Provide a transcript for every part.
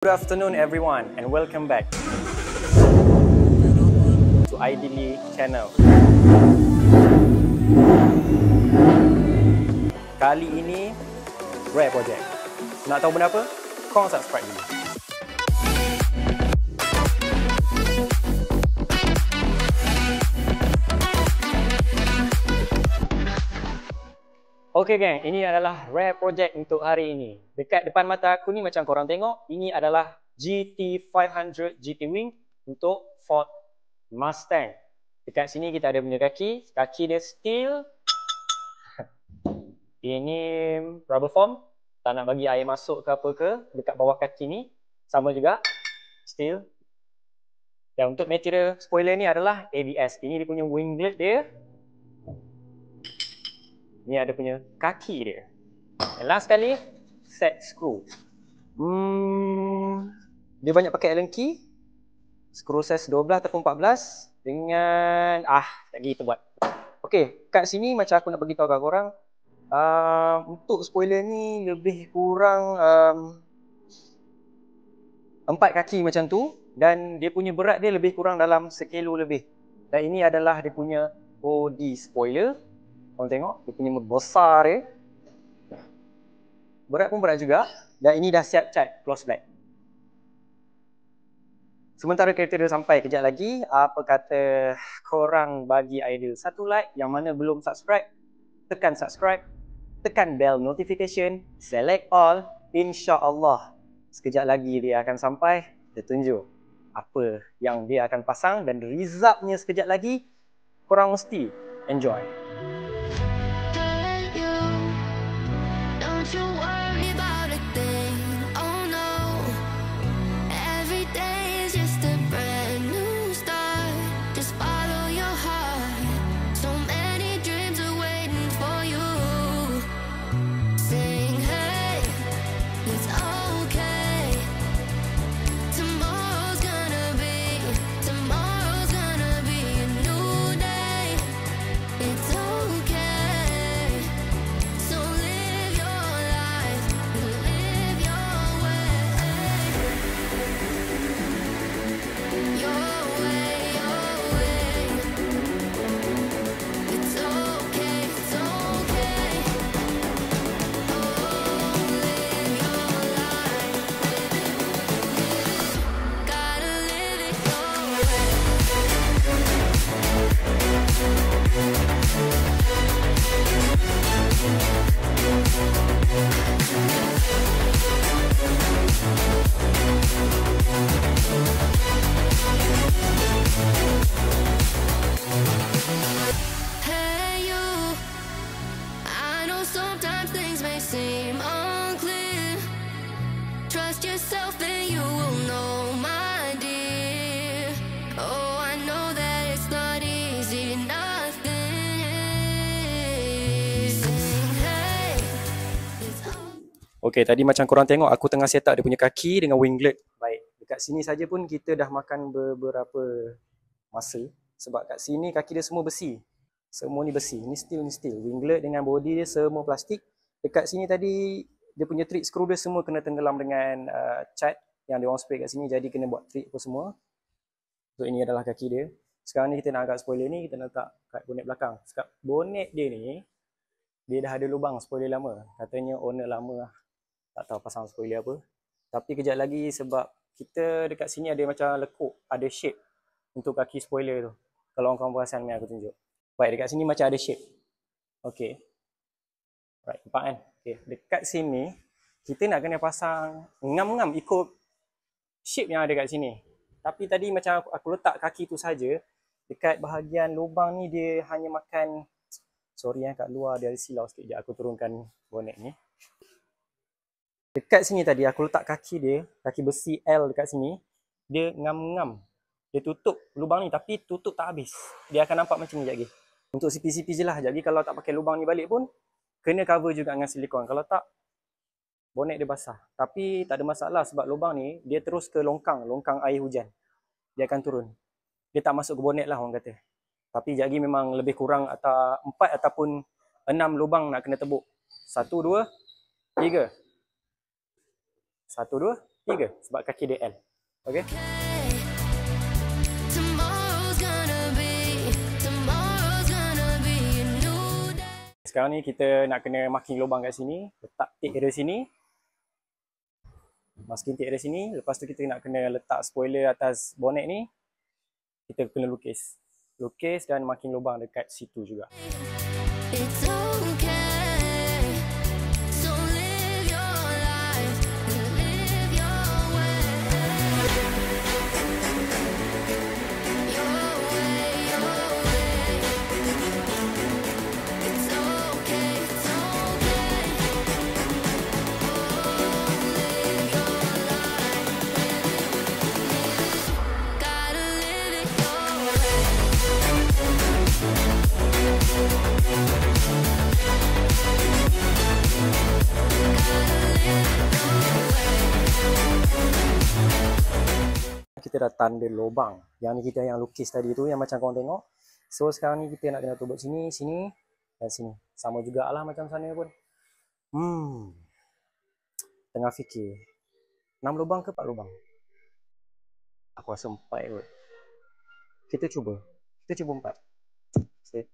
Good afternoon everyone and welcome back to Ideally channel. Kali ini Rare Project. Nak tahu benda apa? Korang subscribe dulu. Okay gang, ini adalah Rare Project untuk hari ini. Dekat depan mata aku ni macam korang tengok, ini adalah GT500 GT Wing untuk Ford Mustang. Dekat sini kita ada punya kaki dia steel. Ini rubber foam, tak nak bagi air masuk ke apa ke. Dekat bawah kaki ni sama juga steel. Dan untuk material spoiler ni adalah ABS. Ini dia punya winglet dia. Ni ada punya kaki dia. Dan last sekali, set screw. Dia banyak pakai Allen key. Screw size 12 ataupun 14 dengan tak kita buat. Okey, kat sini macam aku nak bagi tahu kat korang, untuk spoiler ni lebih kurang 4 kaki macam tu, dan dia punya berat dia lebih kurang dalam 1 kilo lebih. Dan ini adalah dia punya body spoiler. Korang tengok, dia punya besar dia. Berat pun berat juga. Dan ini dah siap cat gloss black. Sementara kereta dia sampai kejap lagi, apa kata korang bagi idea satu like. Yang mana belum subscribe, tekan subscribe, tekan bell notification, select all. InsyaAllah sekejap lagi dia akan sampai. Kita tunjuk apa yang dia akan pasang dan resultnya sekejap lagi. Korang mesti enjoy. Okey, tadi macam korang tengok aku tengah set up dia punya kaki dengan winglet. Baik, dekat sini saja pun kita dah makan beberapa masa. Sebab kat sini kaki dia semua besi. Semua ni besi, ni steel ni steel. Winglet dengan body dia semua plastik. Dekat sini tadi dia punya trik screw dia semua kena tenggelam dengan cat yang dia orang spray kat sini. Jadi kena buat trik apa semua. So ini adalah kaki dia. Sekarang ni kita nak angkat spoiler ni, kita nak letak kat bonet belakang. Sebab bonet dia ni, dia dah ada lubang spoiler lama. Katanya owner lama lah. Tak tahu pasang spoiler apa. Tapi kejap lagi sebab kita dekat sini ada macam lekuk, ada shape untuk kaki spoiler tu. Kalau korang perasan ni aku tunjuk. Baik, dekat sini macam ada shape. Okey. Right, nampak kan? Okey, dekat sini kita nak kena pasang ngam-ngam ikut shape yang ada kat sini. Tapi tadi macam aku letak kaki tu saja, dekat bahagian lubang ni dia hanya makan, sorry kat luar dia ada silau sikit. Sekejap aku turunkan bonet ni. Dekat sini tadi aku letak kaki dia, kaki besi L dekat sini, dia ngam-ngam. Dia tutup lubang ni tapi tutup tak habis. Dia akan nampak macam ni sekejap lagi. Untuk CP-CP je lah. Jadi kalau tak pakai lubang ni balik pun, kena cover juga dengan silikon. Kalau tak, bonet dia basah. Tapi tak ada masalah sebab lubang ni, dia terus ke longkang air hujan. Dia akan turun. Dia tak masuk ke bonet lah orang kata. Tapi sekejap lagi memang lebih kurang 4 ataupun 6 lubang nak kena tebuk. 1, 2, 3. 1, 2, 3 sebab kaki dia L. Okay. Sekarang ni kita nak kena marking lubang kat sini, letak tape dari sini. Masking tape dari sini, lepas tu kita nak kena letak spoiler atas bonet ni. Kita kena lukis. Lukis dan marking lubang dekat situ juga. Kita dah tanda lubang. Yang ni kita yang lukis tadi tu, yang macam korang tengok. So sekarang ni kita nak kena tubuk sini, sini dan sini. Sama jugalah macam sana pun. Tengah fikir 6 lubang ke 4 lubang? Aku rasa 4 kot. Kita cuba 4. Okay.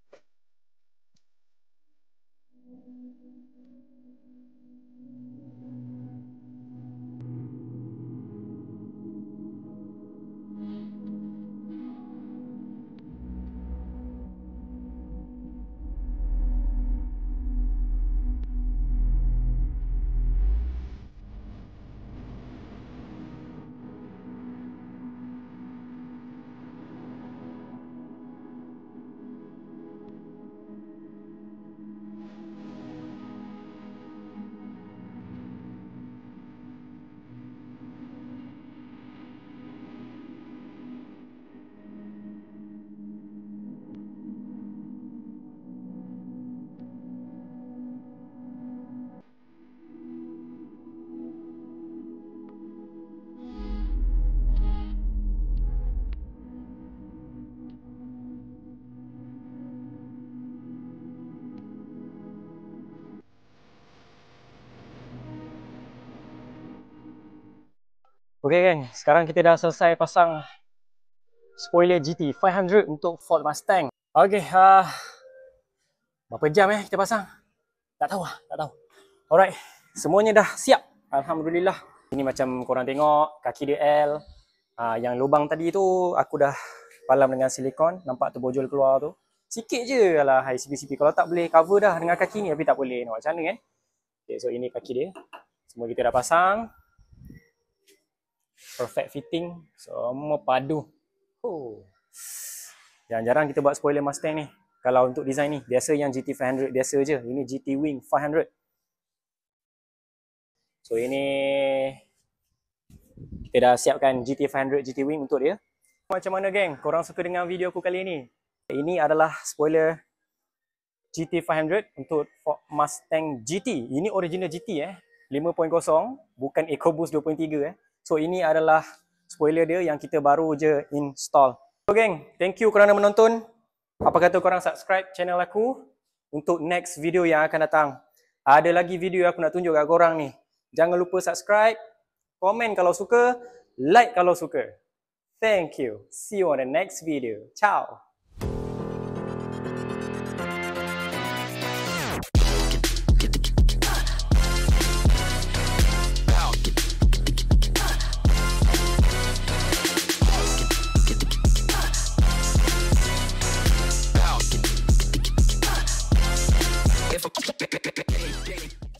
Okay geng, sekarang kita dah selesai pasang spoiler GT 500 untuk Ford Mustang. Okay, berapa jam kita pasang? Tak tahu. Alright, semuanya dah siap. Alhamdulillah. Ini macam korang tengok, kaki dia L. Yang lubang tadi tu aku dah palam dengan silikon. Nampak terbojol keluar tu. Sikit je lah sipi-sipi. Kalau tak boleh cover dah dengan kaki ni, tapi tak boleh. Nak macam mana kan? Okay, so ini kaki dia. Semua kita dah pasang. Perfect fitting. Semua padu. Jarang-jarang kita buat spoiler Mustang ni. Kalau untuk design ni, biasa yang GT 500 biasa je. Ini GT Wing 500. So ini kita dah siapkan GT 500 GT Wing untuk dia. Macam mana geng? Korang suka dengan video aku kali ni? Ini adalah spoiler GT 500 untuk Ford Mustang GT. Ini original GT 5.0, bukan EcoBoost 2.3 So ini adalah spoiler dia yang kita baru je install. So geng, thank you kerana menonton. Apa kata korang subscribe channel aku untuk next video yang akan datang. Ada lagi video yang aku nak tunjuk kat korang ni. Jangan lupa subscribe, komen kalau suka, like kalau suka. Thank you. See you on the next video. Ciao.